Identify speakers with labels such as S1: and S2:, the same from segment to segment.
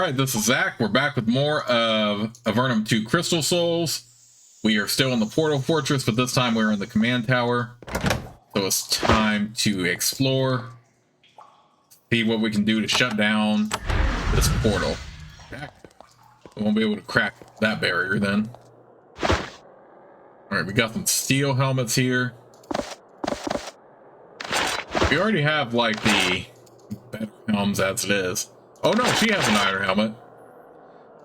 S1: Alright, this is Zach. We're back with more of Avernum 2 Crystal Souls. We are still in the Portal Fortress, but this time we're in the command tower. So it's time to explore. See what we can do to shut down this portal. We won't be able to crack that barrier then. Alright, we got some steel helmets here. We already have, like, the better helms as it is. Oh no, she has an iron helmet.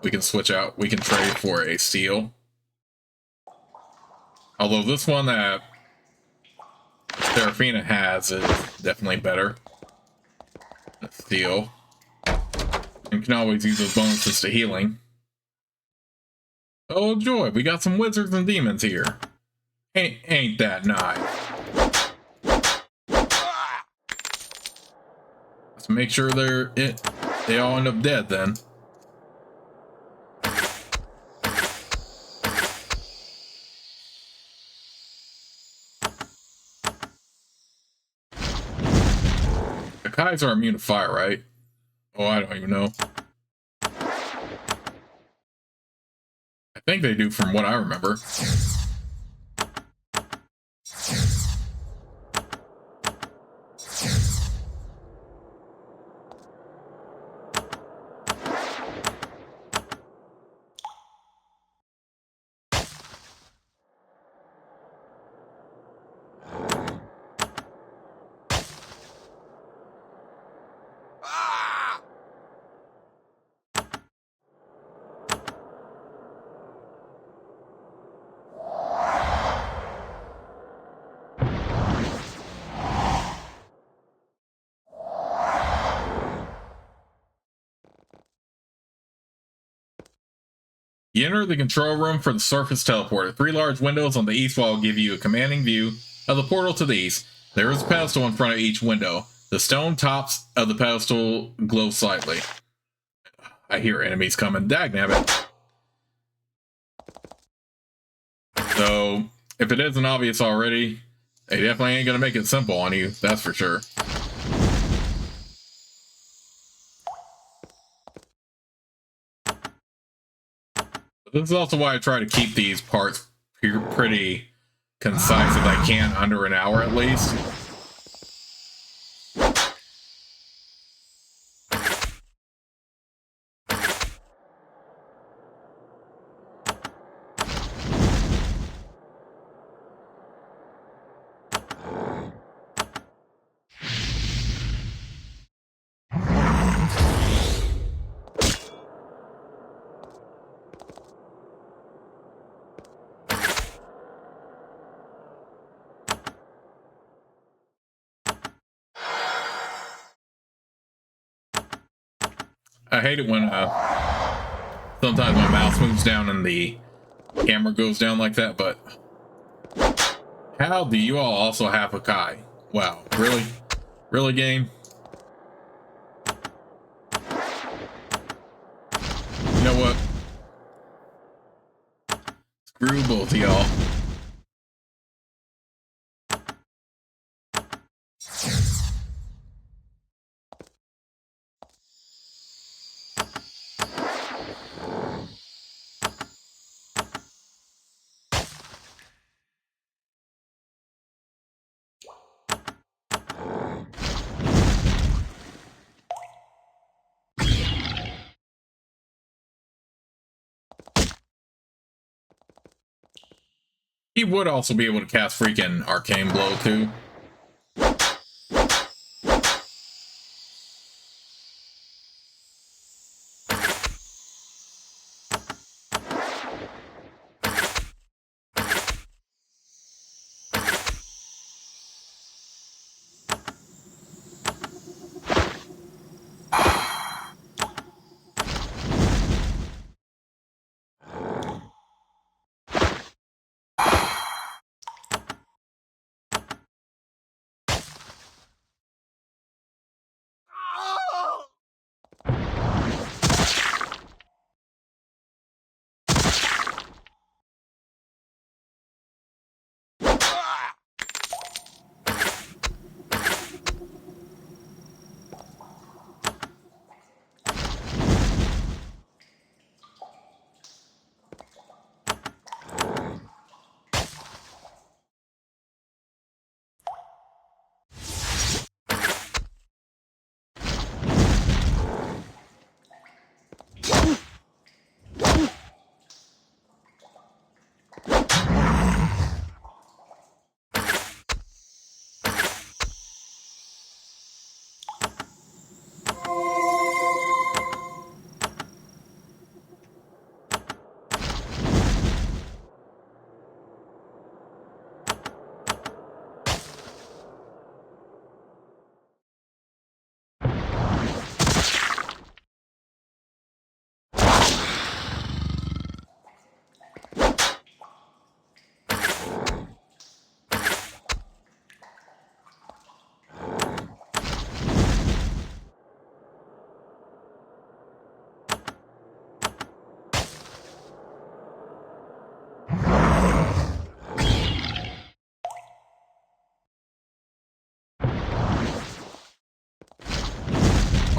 S1: We can switch out. We can trade for a steel. Although this one that Seraphina has is definitely better. Steel. And can always use those bonuses to healing. Oh joy, we got some wizards and demons here. Ain't that nice? Let's make sure they all end up dead then. The Kais are immune to fire, right? Oh, I don't even know. I think they do from what I remember. You enter the control room for the surface teleporter. 3 large windows on the east wall give you a commanding view of the portal to the east. There is a pedestal in front of each window. The stone tops of the pedestal glow slightly. I hear enemies coming. Dagnabbit. So, if it isn't obvious already, they definitely ain't gonna make it simple on you, that's for sure. This is also why I try to keep these parts pretty concise if I can, under an hour at least. I hate it when sometimes my mouse moves down and the camera goes down like that, but how do you all also have a Kai? Wow, really? Really, game? You know what? Screw both of y'all. He would also be able to cast freaking Arcane Blow too.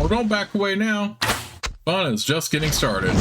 S1: Oh, don't back away now. Fun is just getting started.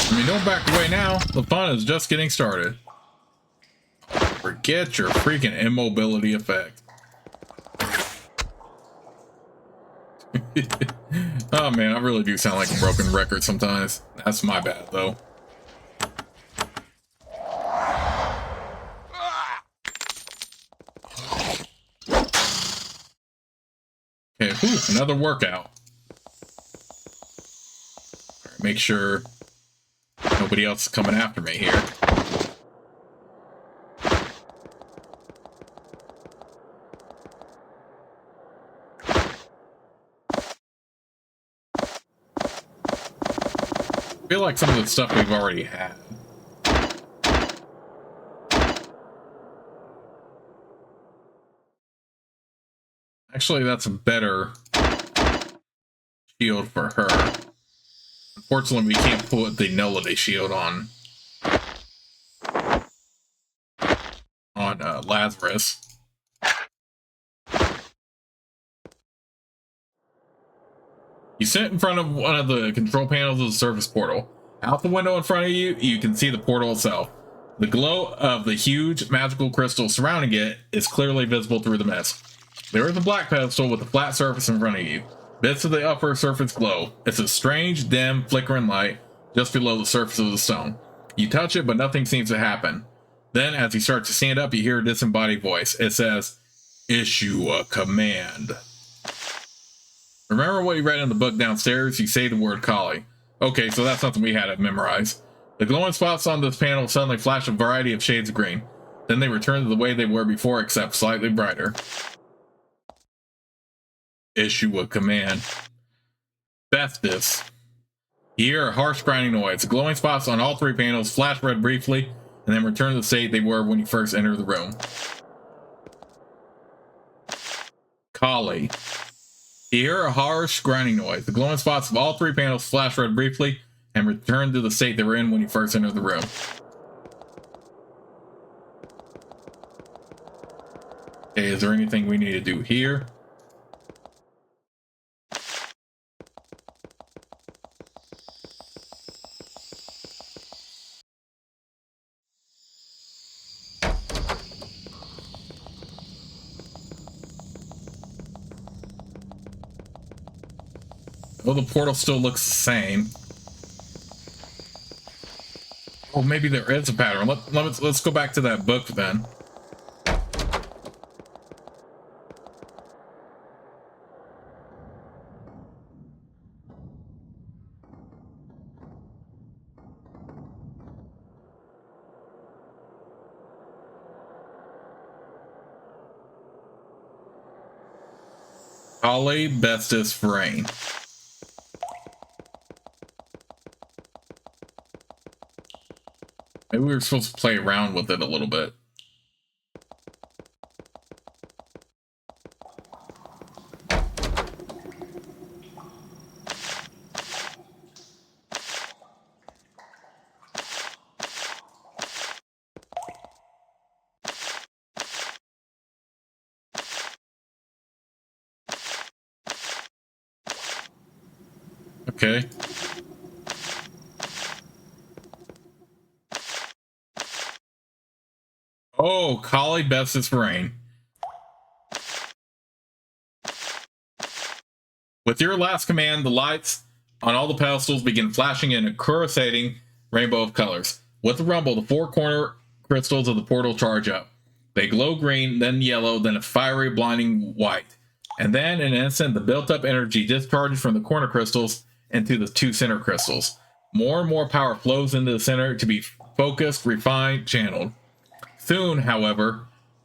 S1: I mean, don't back away now. The fun is just getting started. Forget your freaking immobility effect. Oh man, I really do sound like a broken record sometimes. That's my bad though. Okay, whew, another workout. Right, make sure nobody else is coming after me here. I feel like some of the stuff we've already had. Actually, that's a better shield for her. Unfortunately, we can't put the nullity shield on Lazarus. You sit in front of one of the control panels of the surface portal. Out the window in front of you, you can see the portal itself. The glow of the huge magical crystal surrounding it is clearly visible through the mist. There is a black pedestal with a flat surface in front of you. Bits of the upper surface glow. It's a strange, dim, flickering light just below the surface of the stone. You touch it, but nothing seems to happen. Then, as you start to stand up, you hear a disembodied voice. It says, "Issue a command." Remember what you read in the book downstairs? You say the word Kali. Okay, so that's something we had to memorize. The glowing spots on this panel suddenly flash a variety of shades of green. Then they return to the way they were before, except slightly brighter. Issue a command. Bestis. You hear a harsh grinding noise. The glowing spots on all three panels flash red briefly, and then return to the state they were when you first entered the room. Kali. You hear a harsh grinding noise. The glowing spots of all three panels flash red briefly and return to the state they were in when you first entered the room. Okay, is there anything we need to do here? Oh, the portal still looks the same. Oh, maybe there is a pattern. Let's go back to that book then. Kali Bestis Rain. Maybe we were supposed to play around with it a little bit. Okay. Oh, Kali Bestis Rain. With your last command, the lights on all the pedestals begin flashing in a coruscating rainbow of colors. With the rumble, the four corner crystals of the portal charge up. They glow green, then yellow, then a fiery, blinding white. And then, in an instant, the built up energy discharges from the corner crystals into the two center crystals. More and more power flows into the center to be focused, refined, channeled. Soon, however,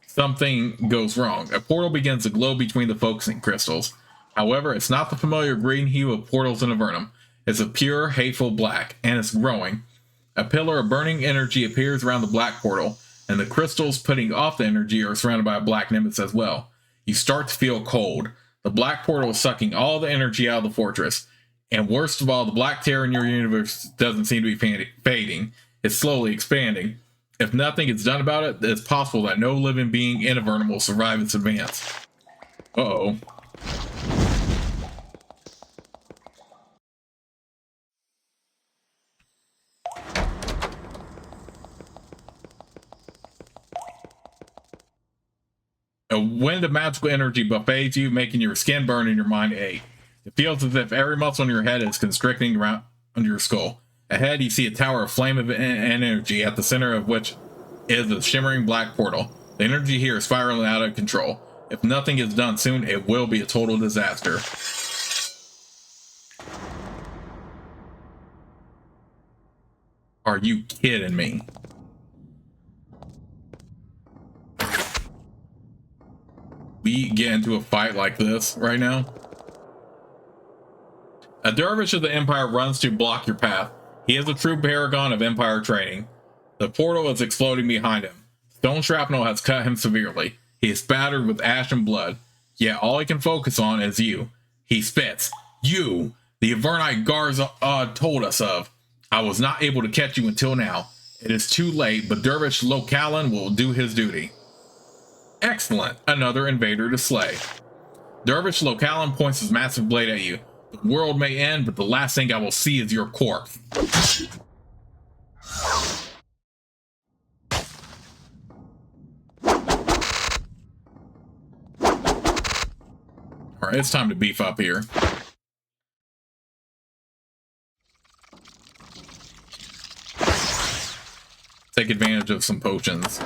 S1: something goes wrong. A portal begins to glow between the focusing crystals. However, it's not the familiar green hue of portals in Avernum. It's a pure, hateful black, and it's growing. A pillar of burning energy appears around the black portal, and the crystals putting off the energy are surrounded by a black nimbus as well. You start to feel cold. The black portal is sucking all the energy out of the fortress. And worst of all, the black terror in your universe doesn't seem to be fading. It's slowly expanding. If nothing is done about it, it's possible that no living being in Avernum will survive its advance. Uh-oh. A wind of magical energy buffets you, making your skin burn and your mind ache. It feels as if every muscle in your head is constricting around under your skull. Ahead, you see a tower of flame and energy, at the center of which is a shimmering black portal. The energy here is spiraling out of control. If nothing is done soon, it will be a total disaster. Are you kidding me? We get into a fight like this right now? A dervish of the Empire runs to block your path. He is a true paragon of Empire training. The portal is exploding behind him. Stone shrapnel has cut him severely. He is spattered with ash and blood. Yet all he can focus on is you. He spits. You! The Avernite guards told us of. I was not able to catch you until now. It is too late, but Dervish Localan will do his duty. Excellent! Another invader to slay. Dervish Localan points his massive blade at you. The world may end, but the last thing I will see is your corpse. Alright, it's time to beef up here. Take advantage of some potions.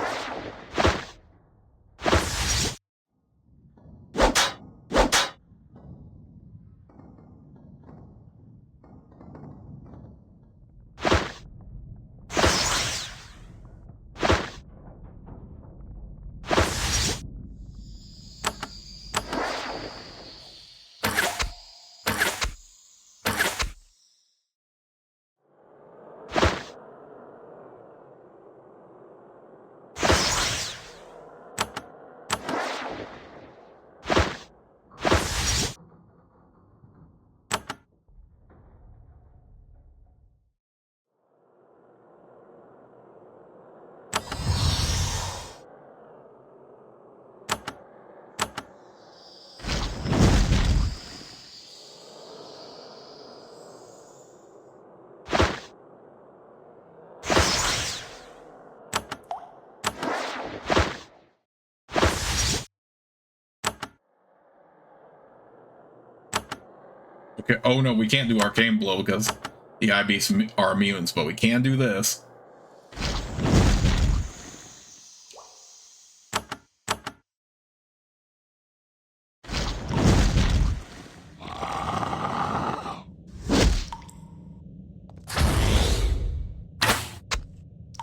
S1: Okay. Oh no, we can't do Arcane Blow because the IBs are immunes, but we can do this.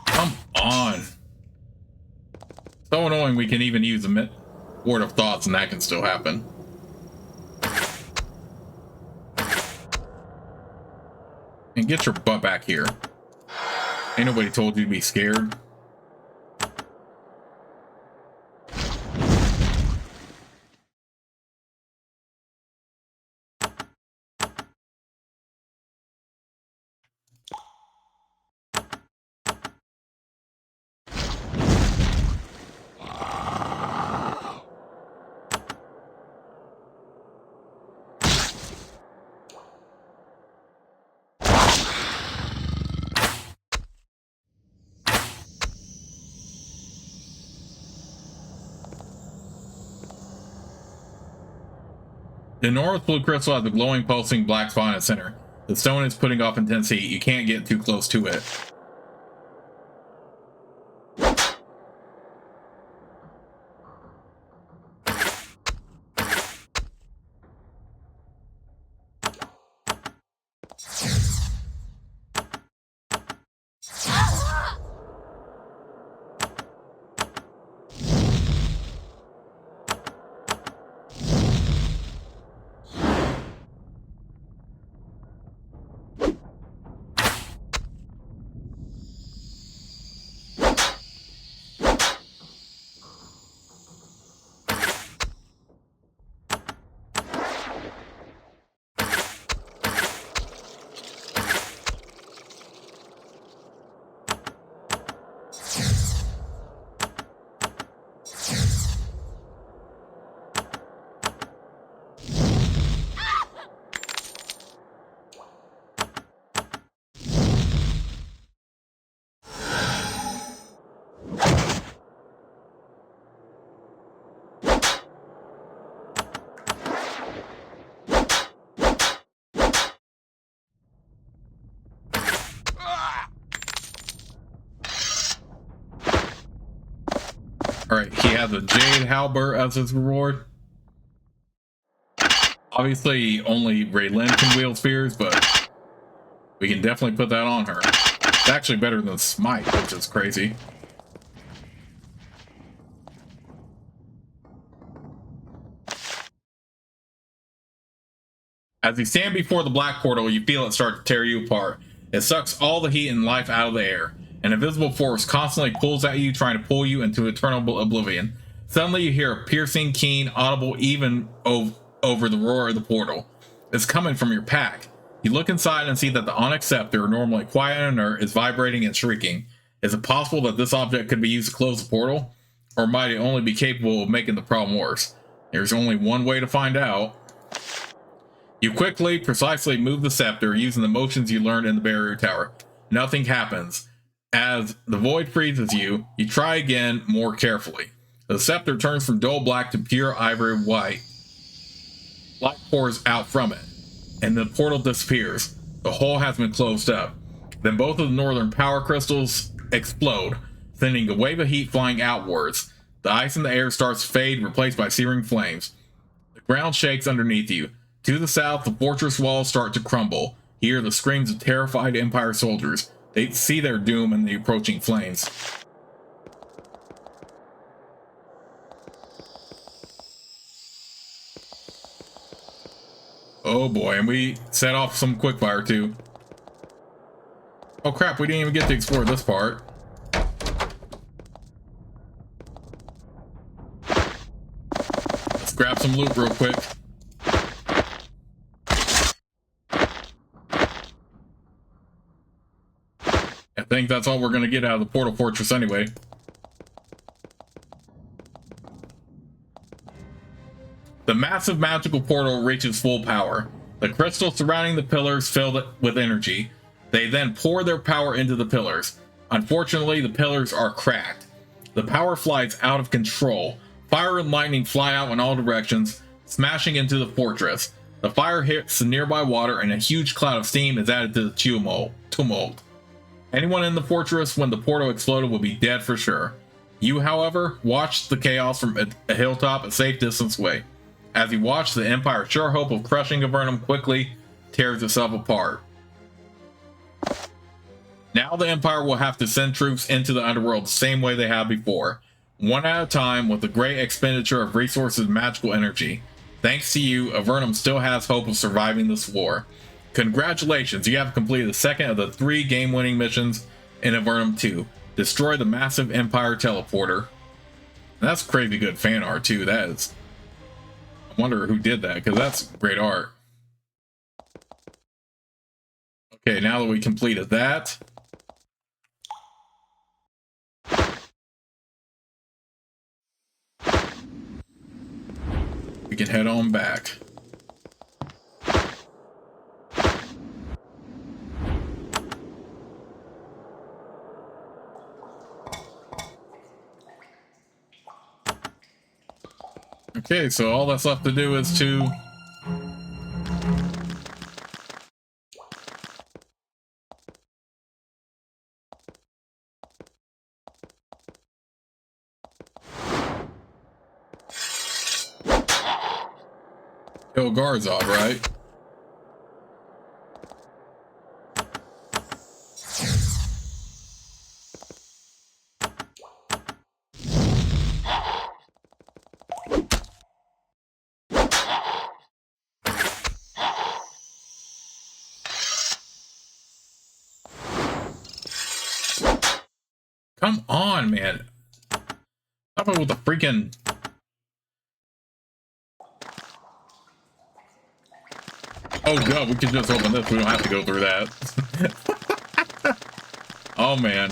S1: Come on. So annoying we can even use a Word of Thoughts and that can still happen. And get your butt back here. Ain't nobody told you to be scared. The enormous blue crystal has a glowing, pulsing black spot in its center. The stone is putting off intense heat. You can't get too close to it. Alright, he has a Jade Halberd as his reward. Obviously, only Raylin can wield spheres, but we can definitely put that on her. It's actually better than Smite, which is crazy. As you stand before the black portal, you feel it start to tear you apart. It sucks all the heat and life out of the air. An invisible force constantly pulls at you, trying to pull you into eternal oblivion. Suddenly you hear a piercing, keen, audible even over the roar of the portal. It's coming from your pack. You look inside and see that the Onyx Scepter, normally quiet and inert, is vibrating and shrieking. Is it possible that this object could be used to close the portal? Or might it only be capable of making the problem worse? There's only one way to find out. You quickly, precisely move the scepter using the motions you learned in the barrier tower. Nothing happens. As the void freezes you, you try again more carefully. The scepter turns from dull black to pure ivory white. Light pours out from it, and the portal disappears. The hole has been closed up. Then both of the northern power crystals explode, sending a wave of heat flying outwards. The ice in the air starts to fade, replaced by searing flames. The ground shakes underneath you. To the south, the fortress walls start to crumble. You hear the screams of terrified Empire soldiers. They see their doom in the approaching flames. Oh boy, and we set off some quickfire too. Oh crap, we didn't even get to explore this part. Let's grab some loot real quick. I think that's all we're going to get out of the Portal Fortress anyway. The massive magical portal reaches full power. The crystals surrounding the pillars fill it with energy. They then pour their power into the pillars. Unfortunately, the pillars are cracked. The power flies out of control. Fire and lightning fly out in all directions, smashing into the fortress. The fire hits the nearby water, and a huge cloud of steam is added to the tumult. Anyone in the fortress when the portal exploded will be dead for sure. You, however, watched the chaos from a hilltop a safe distance away. As you watch, the Empire's sure hope of crushing Avernum quickly tears itself apart. Now the Empire will have to send troops into the underworld the same way they have before, one at a time, with a great expenditure of resources and magical energy. Thanks to you, Avernum still has hope of surviving this war. Congratulations, you have completed the second of the 3 game-winning missions in Avernum 2. Destroy the massive Empire teleporter. And that's crazy good fan art too, that is. I wonder who did that, because that's great art. Okay, now that we completed that, we can head on back. Okay, so all that's left to do is to Ilgarzov, right? Come on, man. How about with the freaking... Oh god, we can just open this. We don't have to go through that. Oh man.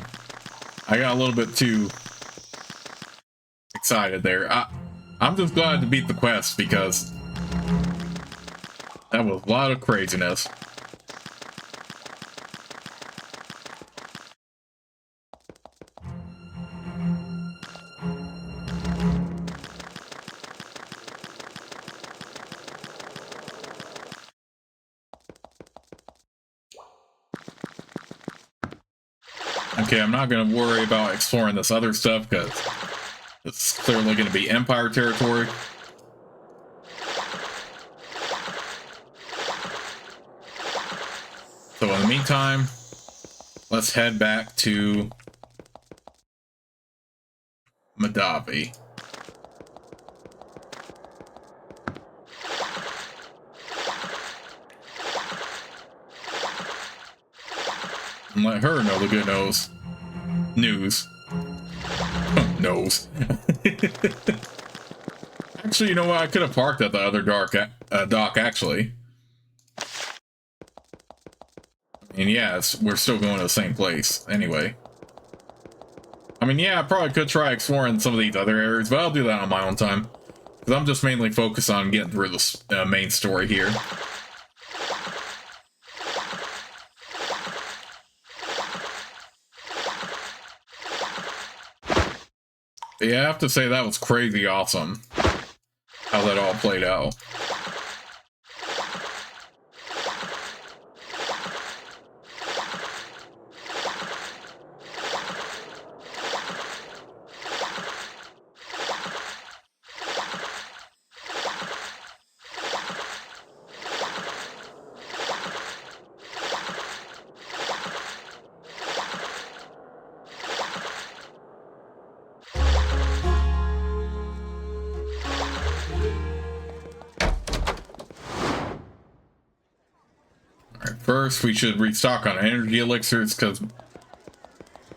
S1: I got a little bit too excited there. I'm just glad to beat the quest because that was a lot of craziness. Okay, I'm not going to worry about exploring this other stuff because it's clearly going to be Empire territory. So in the meantime, let's head back to Madavi. And let her know the good news. Nose. Actually, you know what? I could have parked at the other dock, actually. And yeah, we're still going to the same place, anyway. I mean, yeah, I probably could try exploring some of these other areas, but I'll do that on my own time. Because I'm just mainly focused on getting through the main story here. Yeah, I have to say that was crazy awesome. How that all played out. First, we should restock on energy elixirs because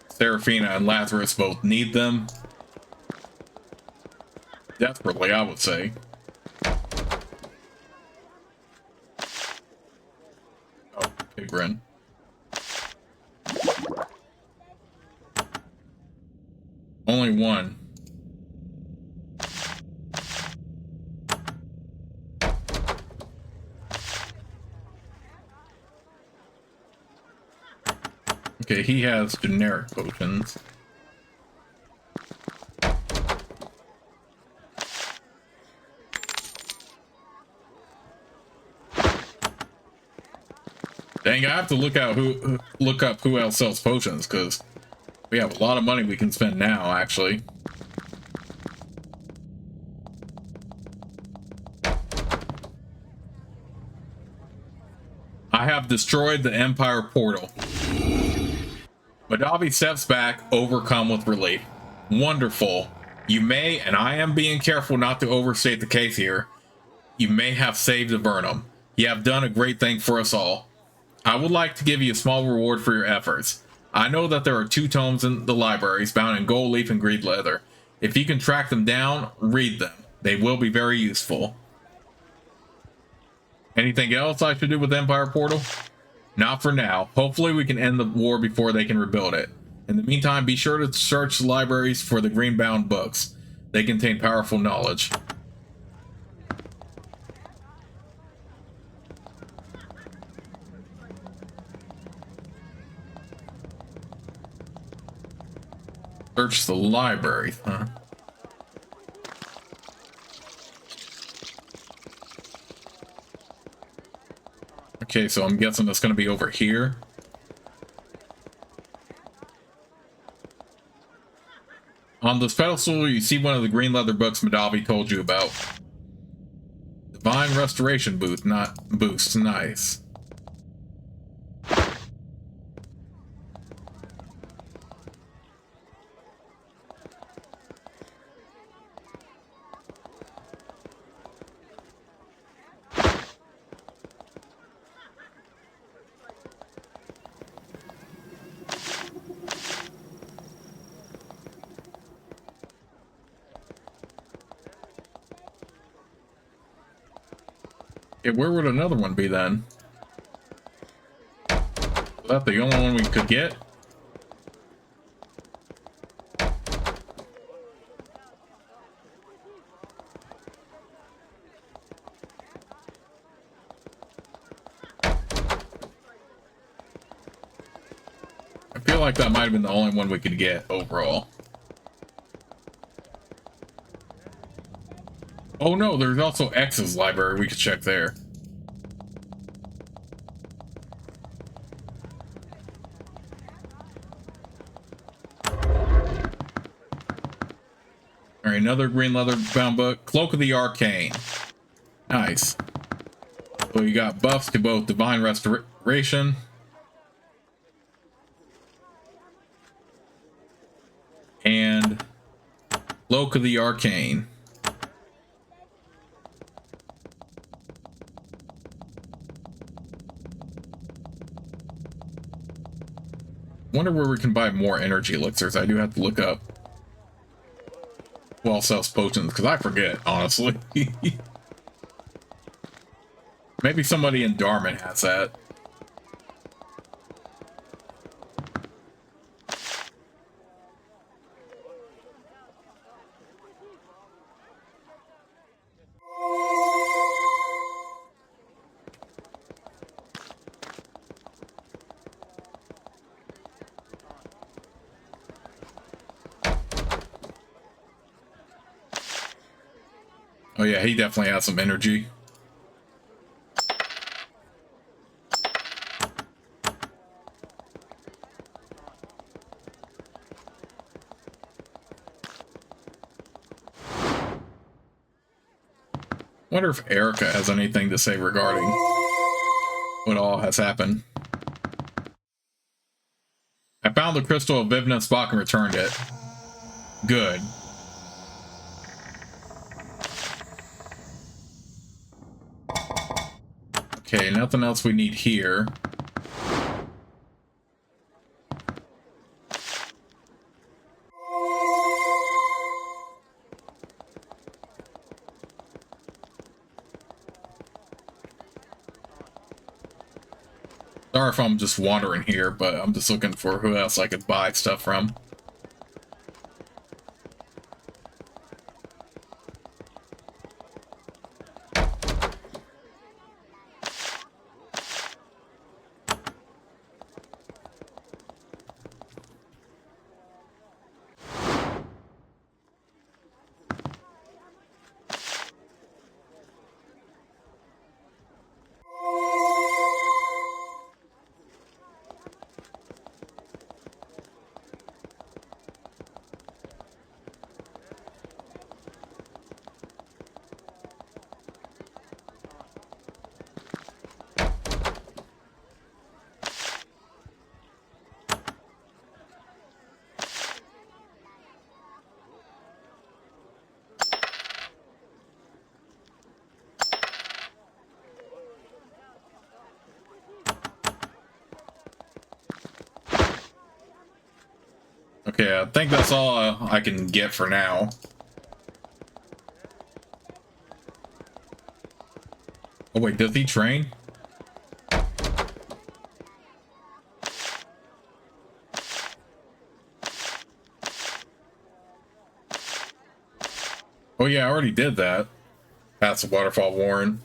S1: Seraphina and Lazarus both need them. Desperately, I would say. Oh, Pigrin. Only one. Okay, he has generic potions. Dang, I have to look up who else sells potions, because we have a lot of money we can spend now, actually. I have destroyed the Empire portal. Madavi steps back, overcome with relief. Wonderful. You may, and I am being careful not to overstate the case here, you may have saved Avernum. You have done a great thing for us all. I would like to give you a small reward for your efforts. I know that there are 2 tomes in the libraries bound in gold leaf and green leather. If you can track them down, read them. They will be very useful. Anything else I should do with Empire Portal? Not for now. Hopefully we can end the war before they can rebuild it. In the meantime, be sure to search the libraries for the green-bound books. They contain powerful knowledge. Search the library, huh? Okay, so I'm guessing that's going to be over here. On this pedestal, you see one of the green leather books Madavi told you about. Divine restoration boost, not boost. Nice. Okay, where would another one be then? Is that the only one we could get? I feel like that might have been the only one we could get overall. Oh no, there's also X's library. We could check there. Alright, another green leather bound book. Cloak of the Arcane. Nice. So you got buffs to both Divine Restoration and Cloak of the Arcane. Wonder where we can buy more energy elixirs. I do have to look up who all sells potions, because I forget, honestly. Maybe somebody in Darman has that. Oh yeah, he definitely has some energy. Wonder if Erica has anything to say regarding what all has happened. I found the crystal of Vivna Spock and returned it. Good. Okay, nothing else we need here. Sorry if I'm just wandering here, but I'm just looking for who else I could buy stuff from. Okay, I think that's all I can get for now. Oh wait, does he train? Oh yeah, I already did that. That's a waterfall warren.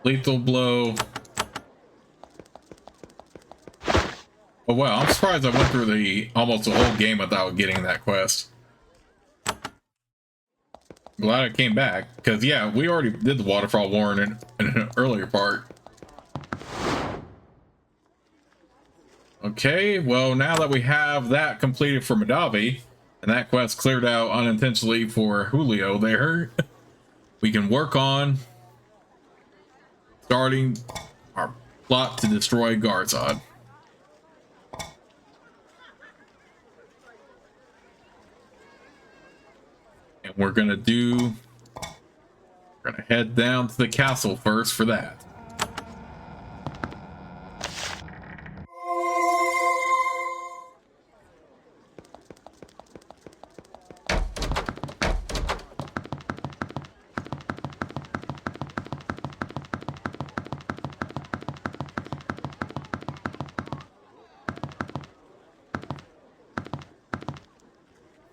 S1: Lethal blow. Oh wow, I'm surprised I went through almost the whole game without getting that quest. Glad I came back, because yeah, we already did the waterfall warren in an earlier part. Okay, well, now that we have that completed for Madavi, and that quest cleared out unintentionally for Julio there, we can work on starting our plot to destroy Garzad. And we're gonna head down to the castle first for that.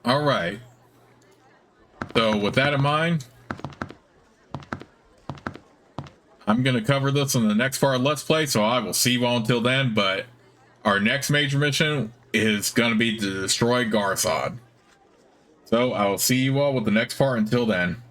S1: All right. So with that in mind, I'm going to cover this in the next part of Let's Play, so I will see you all until then, but our next major mission is going to be to destroy Garzad. So I will see you all with the next part until then.